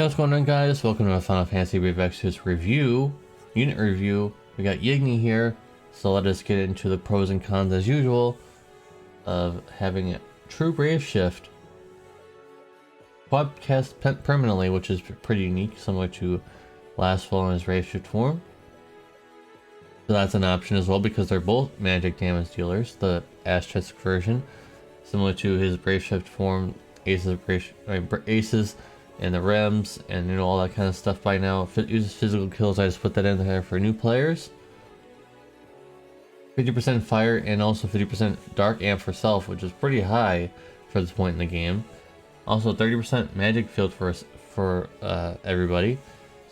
Hey, what's going on, guys? Welcome to a Final Fantasy Wave Exodus review, unit review. We got Ygni here, so let us get into the pros and cons as usual of having a true Brave Shift podcast permanently, which is pretty unique, similar to Lastfall in his Brave Shift form. So that's an option as well because they're both magic damage dealers. The Asterisk version, similar to his Brave Shift form, Aces and the Rems and all that kind of stuff by now. If it uses physical kills, I just put that in there for new players. 50% fire and also 50% dark amp for self, which is pretty high for this point in the game. Also 30% magic field for everybody.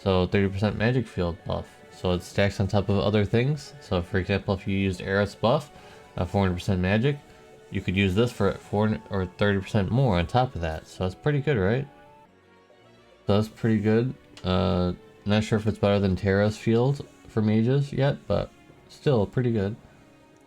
So 30% magic field buff. So it stacks on top of other things. So for example, if you used Aerith's buff, 400% magic, you could use this for 4 or 30% more on top of that. So that's pretty good, right? So that's pretty good. Not sure if it's better than Terra's field for mages yet, but still pretty good.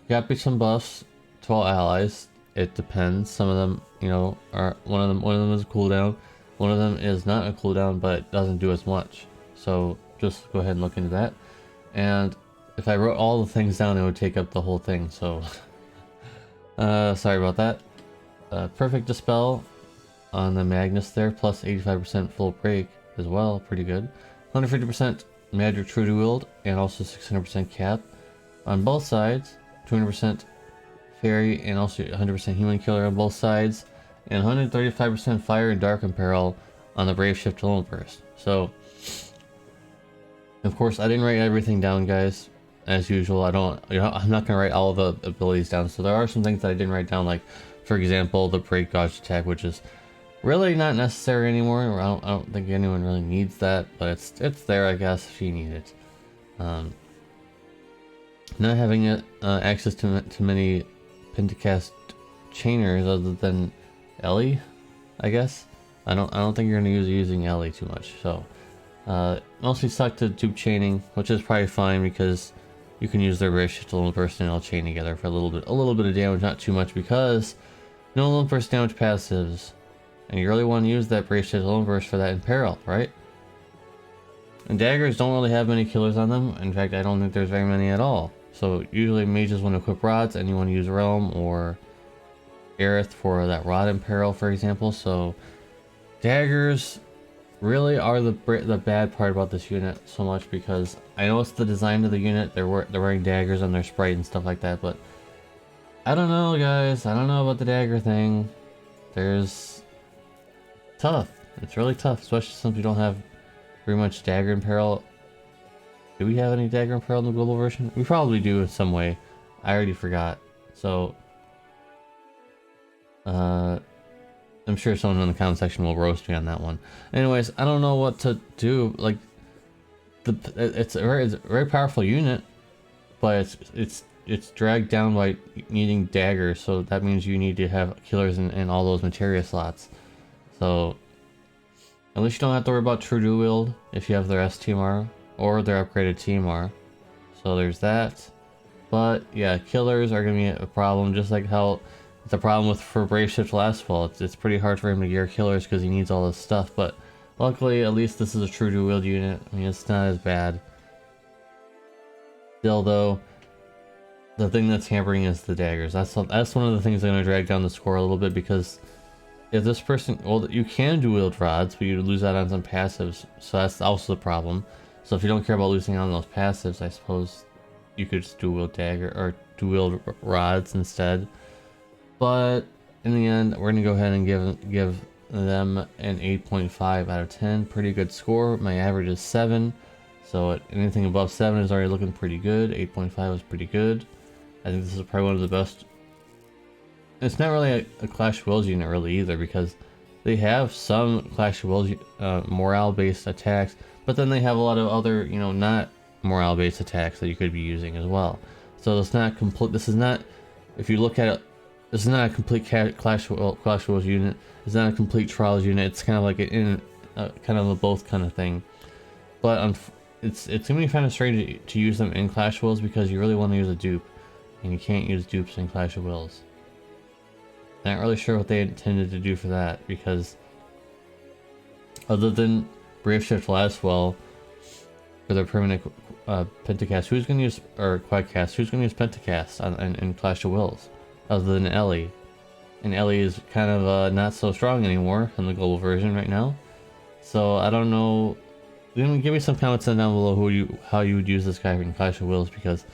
Got some buffs to all allies. It depends. Some of them, you know, are one of them is a cooldown. One of them is not a cooldown, but it doesn't do as much. So just go ahead and look into that. And if I wrote all the things down, it would take up the whole thing. So sorry about that. Perfect Dispel on the Magnus there, plus 85% full break as well, pretty good. 150% magic true to wield, and also 600% cap on both sides. 200% fairy, and also 100% human killer on both sides, and 135% fire and dark imperil on the Brave Shift Lone Burst. So, of course, I didn't write everything down, guys. As usual, I'm not gonna write all the abilities down. So there are some things that I didn't write down, like, for example, the break dodge attack, which is really not necessary anymore. I don't think anyone really needs that, but it's there, I guess, if you need it. Not having access to many Pentacast chainers other than Ellie, I guess. I don't think you're gonna using Ellie too much. So mostly stuck to dupe chaining, which is probably fine because you can use their Brave Shift to Lone Burst and all chain together for a little bit of damage, not too much, because no Lone Burst damage passives. And you really want to use that Brave Shift Lone Burst for that Imperil, right? And daggers don't really have many killers on them. In fact, I don't think there's very many at all. So usually mages want to equip rods, and you want to use Realm or Aerith for that Rod Imperil, for example. So daggers really are the bad part about this unit so much, because I know it's the design of the unit. They're wearing daggers on their sprite and stuff like that, but I don't know, guys. I don't know about the dagger thing. Tough. It's really tough, especially since we don't have very much dagger imperil. Do we have any dagger imperil in the global version? We probably do in some way. I already forgot. So I'm sure someone in the comment section will roast me on that one. Anyways, I don't know what to do. Like, it's a very powerful unit, but it's dragged down by needing daggers. So that means you need to have killers in all those materia slots. So at least you don't have to worry about true dual wield if you have their STMR or their upgraded TMR. So there's that. But yeah, killers are gonna be a problem, just like how it's a problem for Brave Shift Lastfall. It's pretty hard for him to gear killers because he needs all this stuff. But luckily, at least this is a true dual wield unit. I mean, it's not as bad. Still though, the thing that's hampering is the daggers. That's one of the things that's gonna drag down the score a little bit, because if this person, well, you can dual wield rods, but you lose out on some passives, so that's also the problem. So if you don't care about losing out on those passives, I suppose you could just dual wield dagger or dual wield rods instead. But in the end, we're gonna go ahead and give them an 8.5 out of 10. Pretty good score. My average is 7, so anything above 7 is already looking pretty good. 8.5 is pretty good. I think this is probably one of the best. It's not really a Clash of Wills unit really either, because they have some Clash of Wills morale-based attacks, but then they have a lot of other, you know, not morale-based attacks that you could be using as well. So it's not complete. This is not, if you look at it, this is not a complete Clash of Wills unit. It's not a complete Trials unit. It's kind of like kind of a both kind of thing. But it's gonna be kind of strange to use them in Clash of Wills, because you really want to use a dupe, and you can't use dupes in Clash of Wills. Not really sure what they intended to do for that, because other than Brave Shift last well for their permanent Pentacast. Who's gonna use, or Quadcast, who's gonna use Pentacast in Clash of Wills other than Ellie? And Ellie is kind of not so strong anymore in the global version right now. So I don't know. Give me some comments down below how you would use this guy in Clash of Wills, because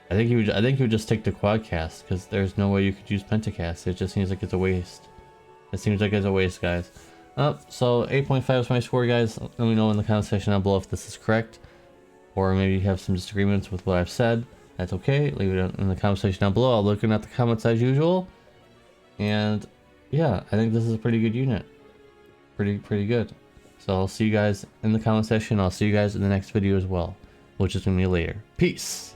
I think he would just take the Quadcast, because there's no way you could use Pentacast. It just seems like it's a waste. It seems like it's a waste, guys. So 8.5 is my score, guys. Let me know in the comment section down below if this is correct, or maybe you have some disagreements with what I've said. That's okay. Leave it in the comment section down below. I'll look at the comments as usual. And yeah, I think this is a pretty good unit. Pretty good. So I'll see you guys in the comment section. I'll see you guys in the next video as well, which is gonna be later. Peace.